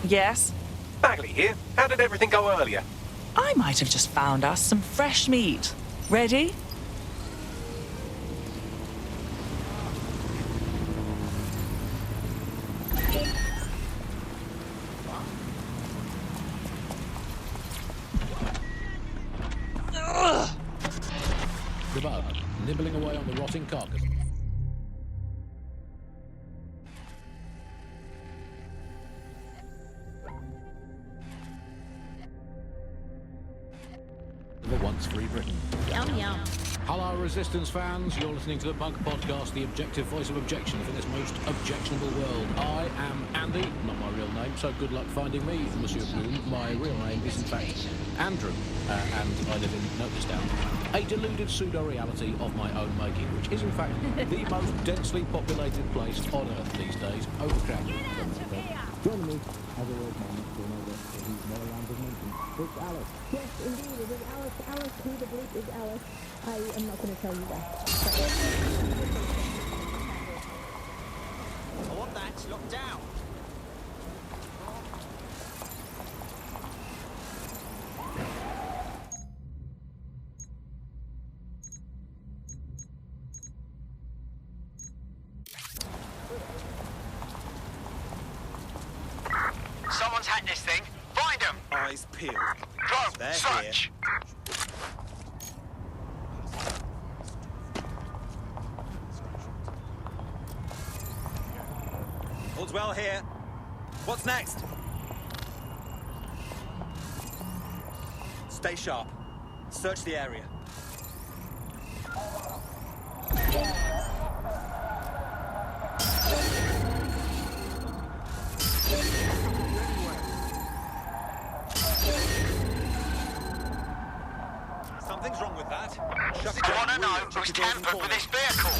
Yes? Bagley here. How did everything go earlier? I might have just found us some fresh meat. Ready? The bug, nibbling away on the rotting carcass. The once free Britain. Yum yum. Hello, Resistance fans. You're listening to the Bug Podcast, the objective voice of objection for this most objectionable world. I am Andy, not my real name, so good luck finding me, Monsieur Bloom. My real name is, in fact, Andrew, and I live in Noticedown. A deluded pseudo-reality of my own making, which is, in fact, the most densely populated place on Earth these days, overcrowded. Joining me, as always, my next door neighbour, whose Mary Ann has mentioned, it's Alice. Yes, indeed, it is Alice. Alice, who the bleep is Alice? I am not going to tell you that. I want that locked down. Someone's hacked this thing. Find them. Eyes peeled. Drone, They're search. All's well here. What's next? Stay sharp. Search the area. Something's wrong with that. Shut it I down. want to know Check who's the doors and tampered with this vehicle.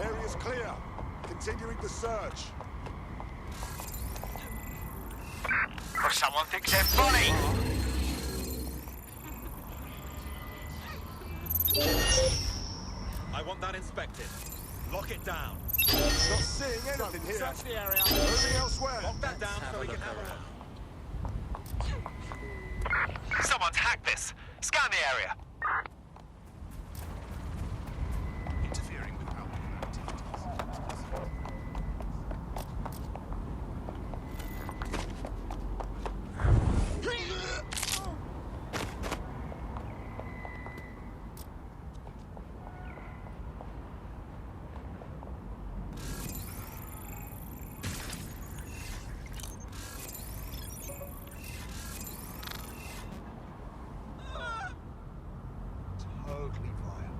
Area's clear. Continuing the search. Or someone thinks they're funny. I want that inspected. Lock it down. Not seeing anything here. Search the area. Moving elsewhere. Lock that down so we can have a look. Someone's hacked this. Scan the area. Interfering with our activities. Totally vile.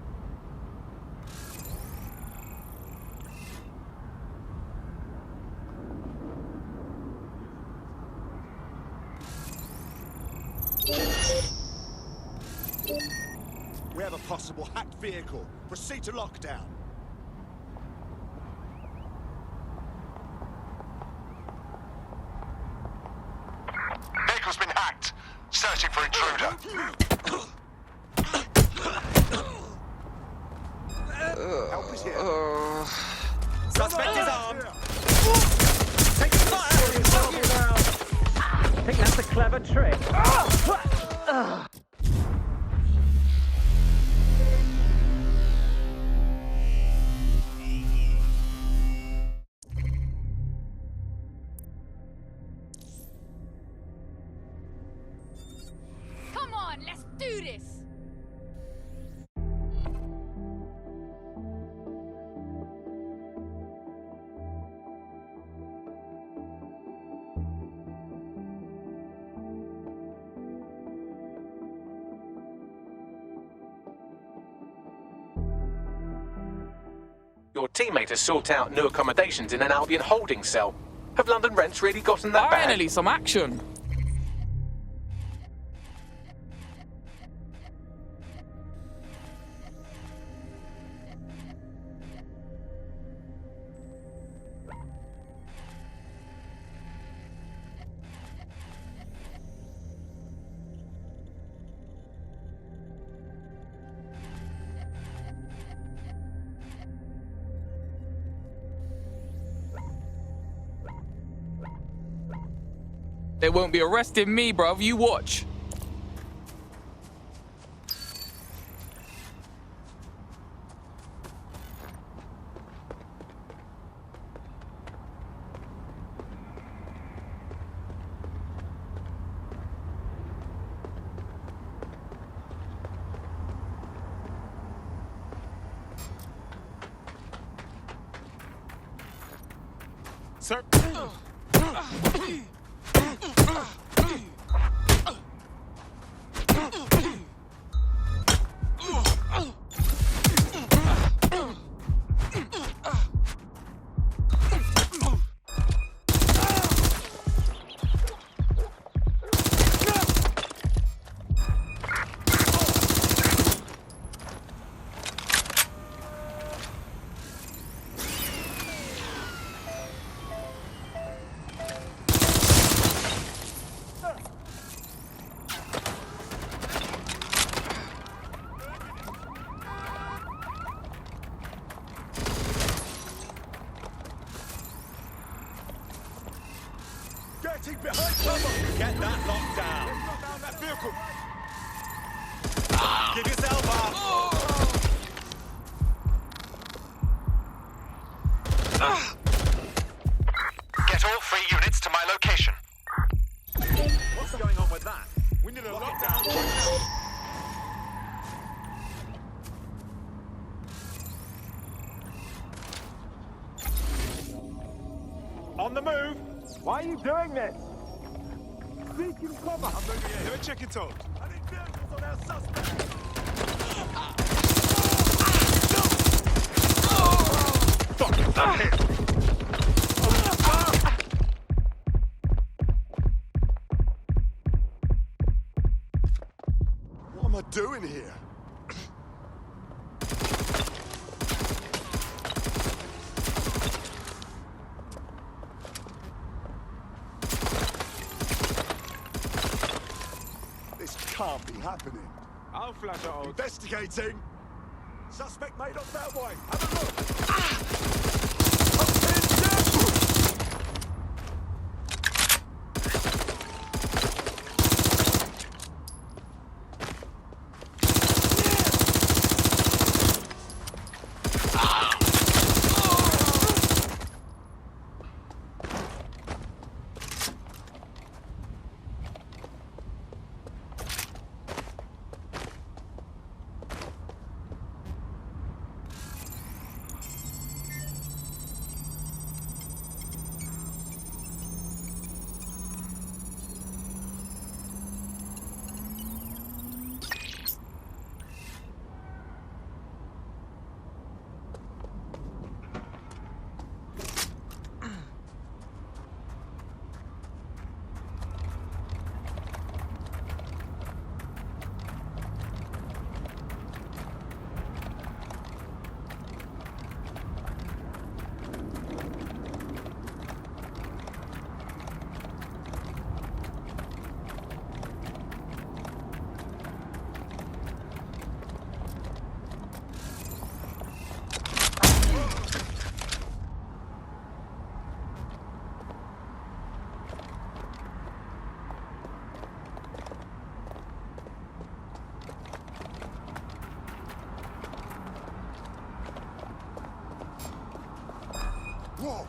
We have a possible hacked vehicle. Proceed to lockdown. Vehicle's been hacked. Searching for intruder. Help is here. Suspect is armed. Take fire! I think that's a clever trick. Come on, let's do this. Your teammate has sought out new accommodations in an Albion holding cell. Have London rents really gotten that bad? Finally, some action. They won't be arresting me, bruv. You watch. Sir. Getting behind cover! Get that locked down. Let's knock down that vehicle! Give yourself up. Get all 3 units to my location. What's going on with that? We need a lockdown right now! On the move! Why are you doing this? Seeking cover! I'm moving here. Let me check it out. I need vehicles on our suspect! Fuck, I'm hit. What am I doing here? This can't be happening. I'll flash it out. Investigating. Suspect made off that way. Have a look. Whoa!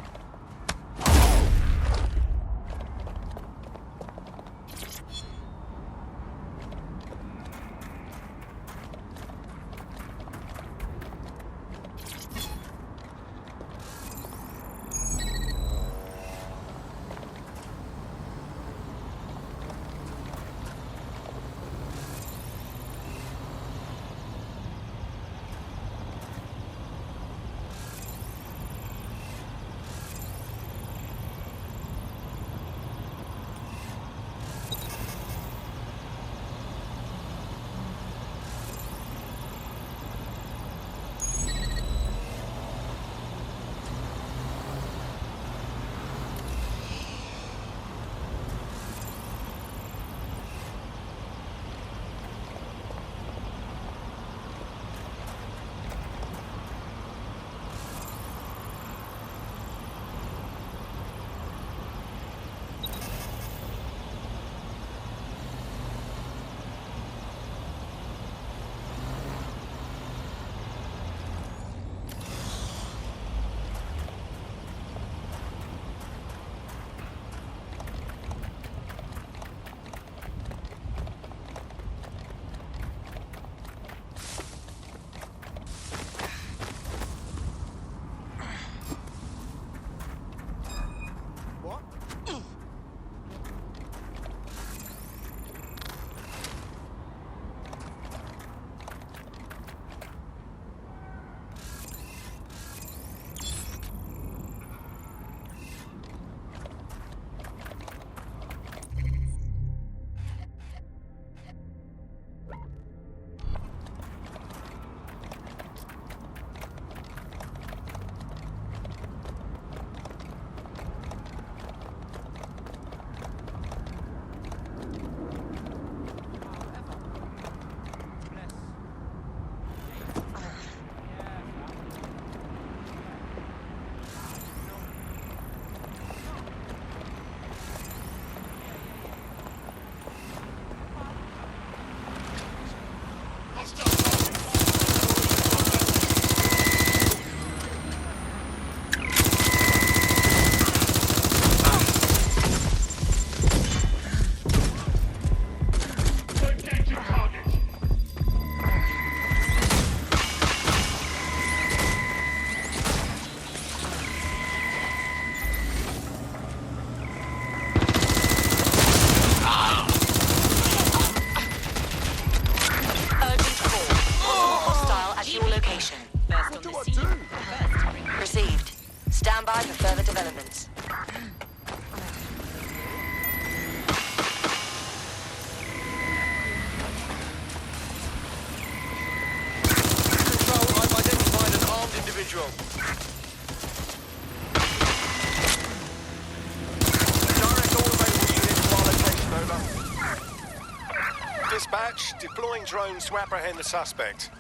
Dispatch, deploying drones to apprehend the suspect.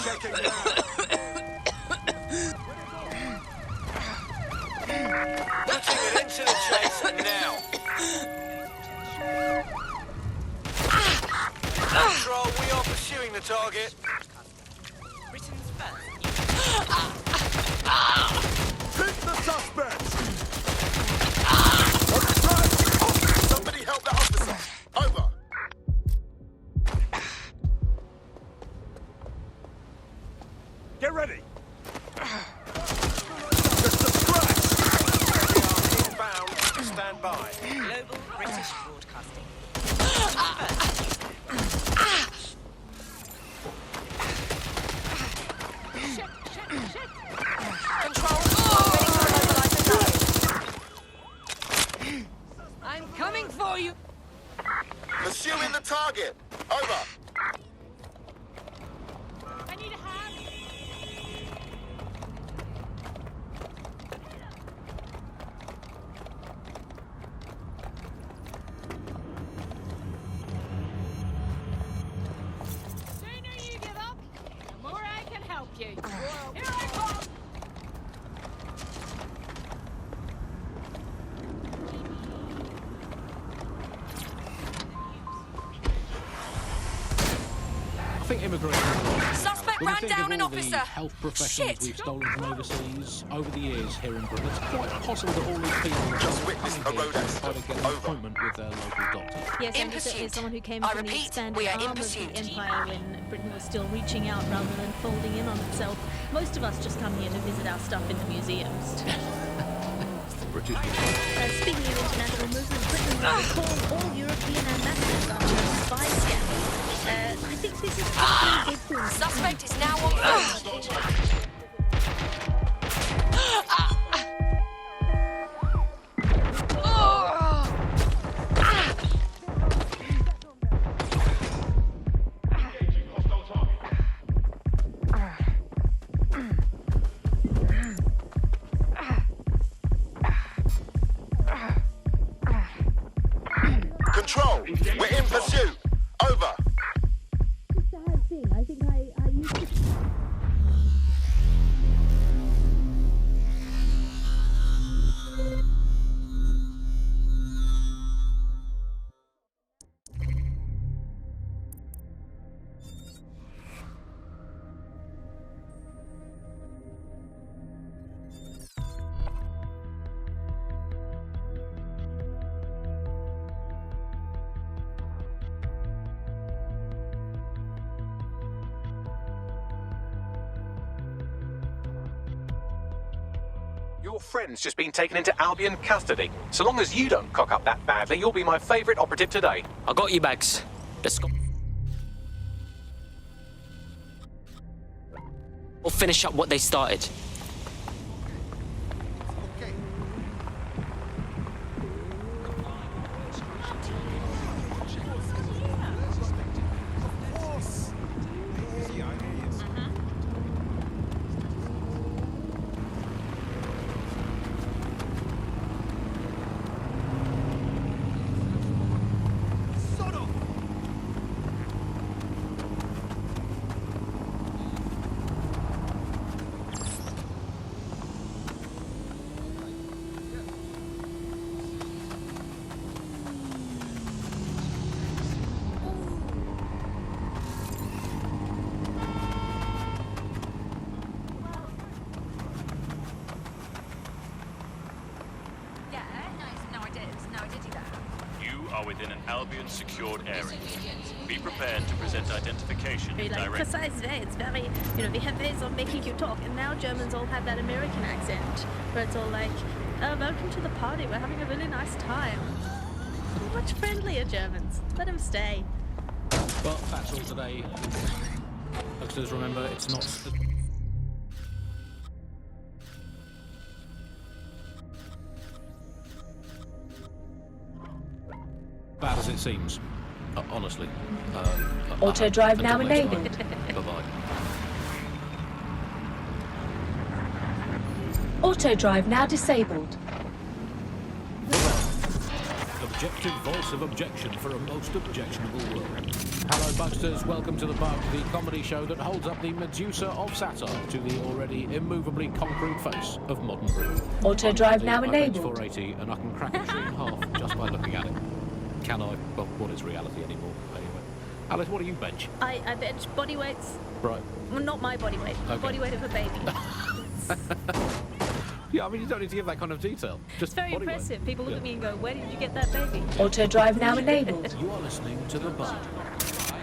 Checking now. Putting an end to the chase now. Control, we are pursuing the target. Hit the suspect! Somebody help that officer. Over. Get ready! Inbound, stand by. Global British Broadcasting. Control, ready to mobilize the target. I'm coming for you. Pursuing the target. Over. I need a hand. Sooner you give up, the more I can help you. Here I come. I think immigration is wrong. Suspect When we ran think down of an all the officer. health professionals Shit. we've stolen from overseas over the years here in Britain, it's quite possible that all these people Just are witnessed coming a here road to accident. try to get an Over. appointment with their local doctor. Yes, In and certainly pursuit. someone who came I from the repeat, expanded we are arm in of the pursuit. empire when Britain was still reaching out rather than folding in on itself. Most of us just come here to visit our stuff in the museums. British. Speaking of international movement, Britain will recall all European ambassadors after a spy scandal. I think this is a good thing. Suspect is now on foot. Control, we're in pursuit. Over. Sad thing. I think I used to. Your friend's just been taken into Albion custody. So long as you don't cock up that badly, you'll be my favourite operative today. I got you, Bags. Let's go. We'll finish up what they started. Within an Albion secured area. Be prepared to present identification Very direct. precise way. It's very, we have ways of making you talk, and now Germans all have that American accent, where it's all like, oh, welcome to the party, we're having a really nice time. Much friendlier Germans. Let them stay. Well, that's all today. Youngsters, remember, it's not... bad as it seems. Honestly. Auto drive now enabled. Bye-bye. Auto drive now disabled. Double objective voice of objection for a most objectionable world. Hello, Bucksters. Welcome to The Bug, the comedy show that holds up the Medusa of satire to the already immovably concrete face of modern Britain. Auto drive now I bench enabled. 480 and I can crack a tree in half just by looking at it. Can I? Well, what is reality anymore? Anyway. Alice, what do you bench? I bench body weights. Right. Well, not my body weight. The Okay. body weight of a baby. Yeah, I mean, you don't need to give that kind of detail. Just It's very body weight. impressive. People look Yeah. at me and go, where did you get that baby? Auto drive now enabled. You are listening to The Bug.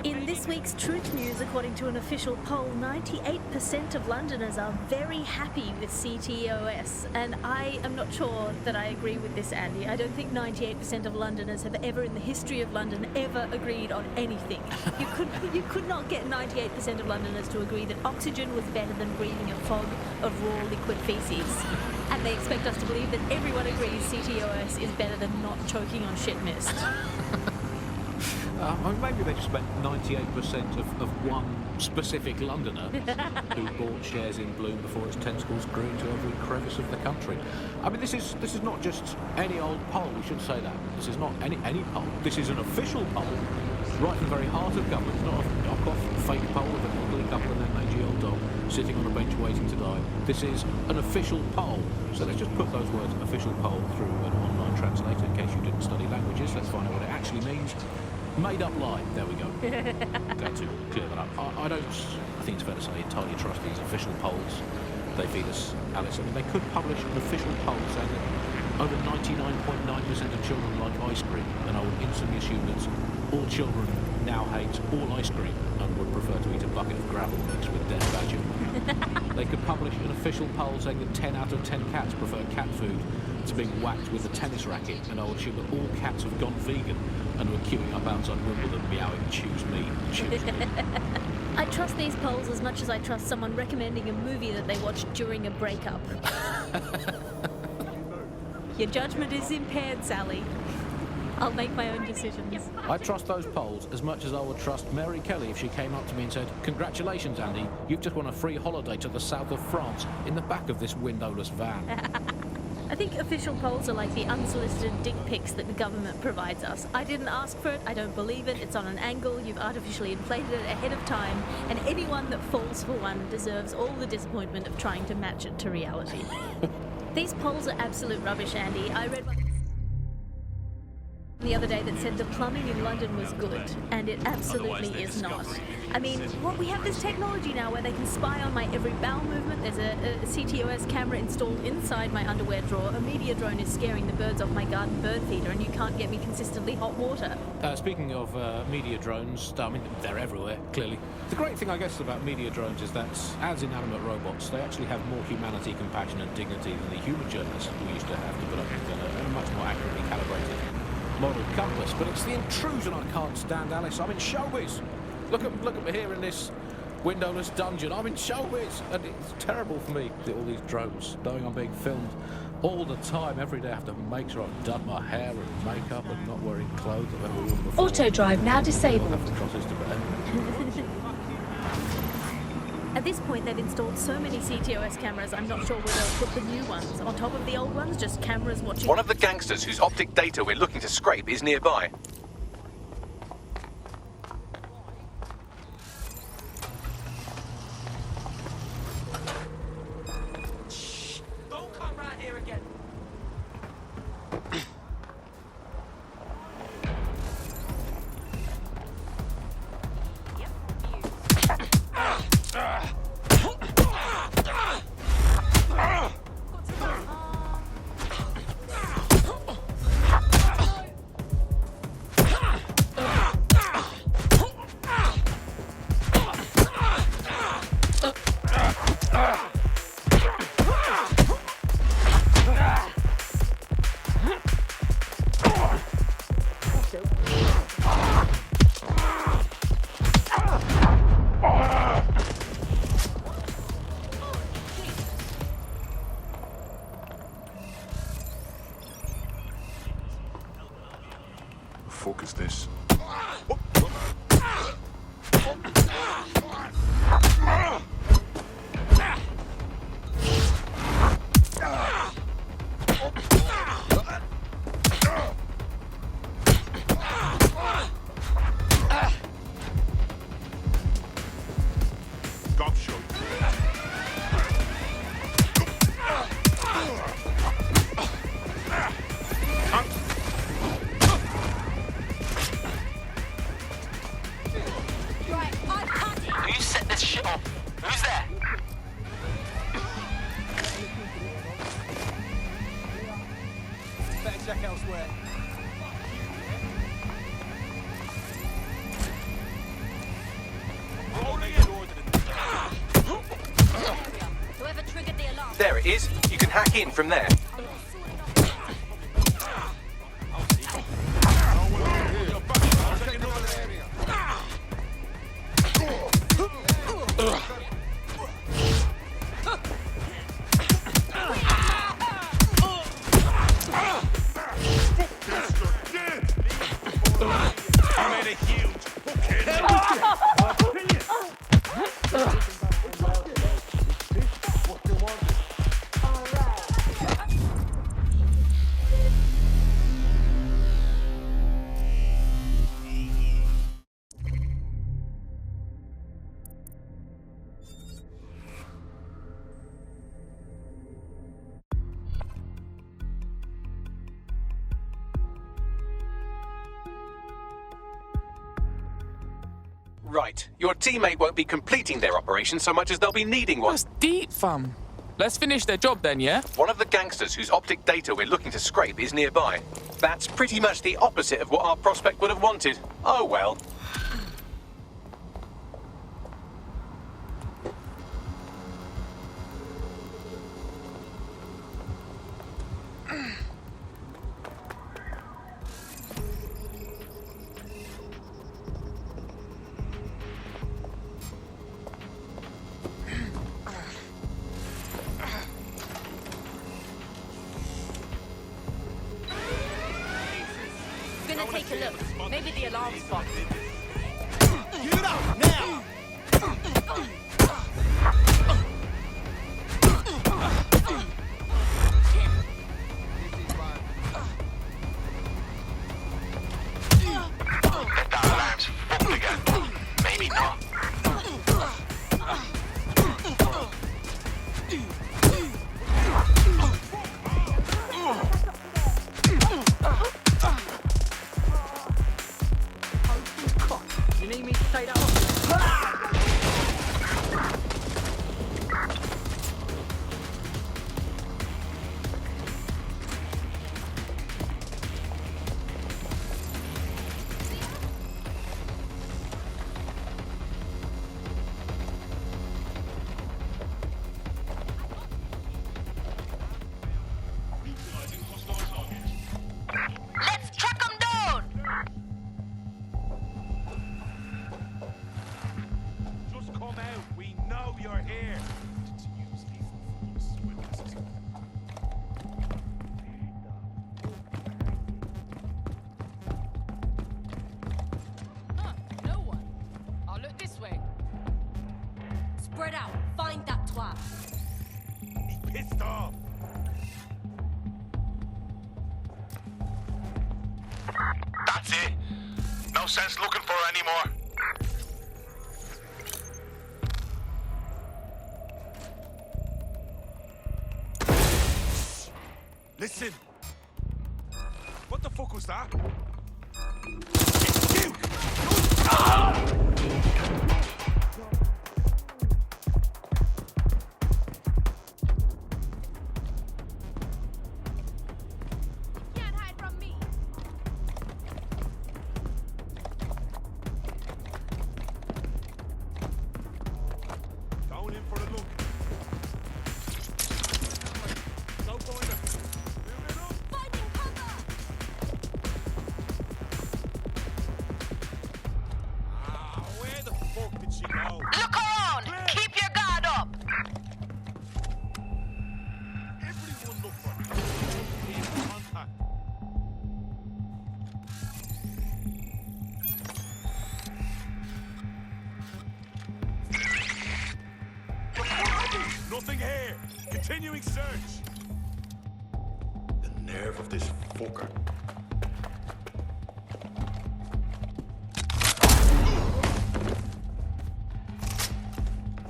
In this week's Truth News, according to an official poll, 98% of Londoners are very happy with CTOS. And I am not sure that I agree with this, Andy. I don't think 98% of Londoners have ever in the history of London ever agreed on anything. You could not get 98% of Londoners to agree that oxygen was better than breathing a fog of raw liquid feces. And they expect us to believe that everyone agrees CTOS is better than not choking on shit mist. I mean, maybe they just meant 98% of one specific Londoner who bought shares in Bloom before its tentacles grew into every crevice of the country. I mean, this is not just any old poll. We should say that. This is not any poll. This is an official poll, right in the very heart of government. It's not a knock-off fake poll of an elderly couple and their mangy old dog sitting on a bench waiting to die. This is an official poll. So let's just put those words "official poll" through an online translator in case you didn't study languages. Let's find out what it actually means. Made up lie. There we go. Glad to clear that up. I think it's fair to say, entirely trust these official polls. They feed us, Alice. I mean, they could publish an official poll saying that over 99.9% of children like ice cream, and I would instantly assume that all children now hate all ice cream and would prefer to eat a bucket of gravel mixed with dead badger. They could publish an official poll saying that 10 out of 10 cats prefer cat food to being whacked with a tennis racket, and I would assume that all cats have gone vegan and were queuing up outside Wimbledon meowing, choose me, choose me. I trust these polls as much as I trust someone recommending a movie that they watched during a breakup. Your judgment is impaired, Sally. I'll make my own decisions. I trust those polls as much as I would trust Mary Kelly if she came up to me and said, "Congratulations, Andy, you've just won a free holiday to the south of France in the back of this windowless van." I think official polls are like the unsolicited dick pics that the government provides us. I didn't ask for it, I don't believe it, it's on an angle, you've artificially inflated it ahead of time, and anyone that falls for one deserves all the disappointment of trying to match it to reality. These polls are absolute rubbish, Andy. I read one the other day that said the plumbing in London was good, and it absolutely is not. I mean, we have this technology now where they can spy on my every bowel movement. There's a CTOS camera installed inside my underwear drawer. A media drone is scaring the birds off my garden bird feeder, and you can't get me consistently hot water. Speaking of media drones, I mean, they're everywhere, clearly. The great thing, I guess, about media drones is that, as inanimate robots, they actually have more humanity, compassion, and dignity than the human journalists we used to have to put up with a much more accurately calibrated moral compass. But it's the intrusion I can't stand, Alice. I'm in showbiz. Look at me here in this windowless dungeon. I'm in showbiz, and it's terrible for me. All these drones, knowing I'm being filmed all the time, every day. I have to make sure I've done my hair and makeup and not wearing clothes I've ever worn before. Auto drive now disabled. I'll have to cross this to bear. At this point, they've installed so many CTOS cameras, I'm not sure where they'll put the new ones. On top of the old ones, just cameras watching. One of the gangsters whose optic data we're looking to scrape is nearby. Don't come round here again. Fuck is this? it is, you can hack in from there. Right. Your teammate won't be completing their operation so much as they'll be needing one. That's deep, fam. Let's finish their job then, yeah? One of the gangsters whose optic data we're looking to scrape is nearby. That's pretty much the opposite of what our prospect would have wanted. Oh well. Gonna take a look. Maybe the alarm's box. Give it up now! If that alarm's fucked again. Maybe not. You need me to say that? Let's track them down! Just come out. We know you're here. No one. I'll look this way. Spread out. Find that twat. He's pissed off. That's it. No sense looking for her anymore. Listen. What the fuck was that? It's you! Can't hide from me. Going in for the look. So finder. Moving up. Finding cover. Ah, where the fuck did she go? Look around. Keep your guard up. Everyone look for her. Keep contact. Nothing here. Continuing search. The nerve of this fucker.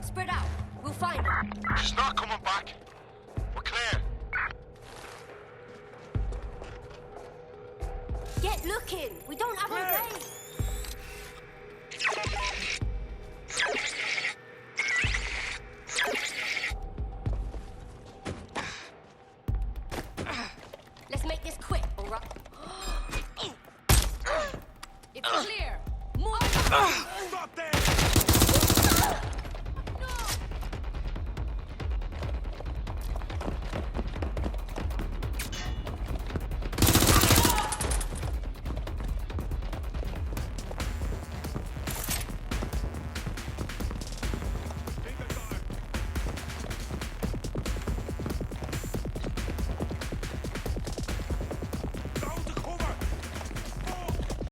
Spread out. We'll find her. She's not coming back. We're clear. Get looking. We don't have all day. Let's make this quick, all right? It's clear. Move.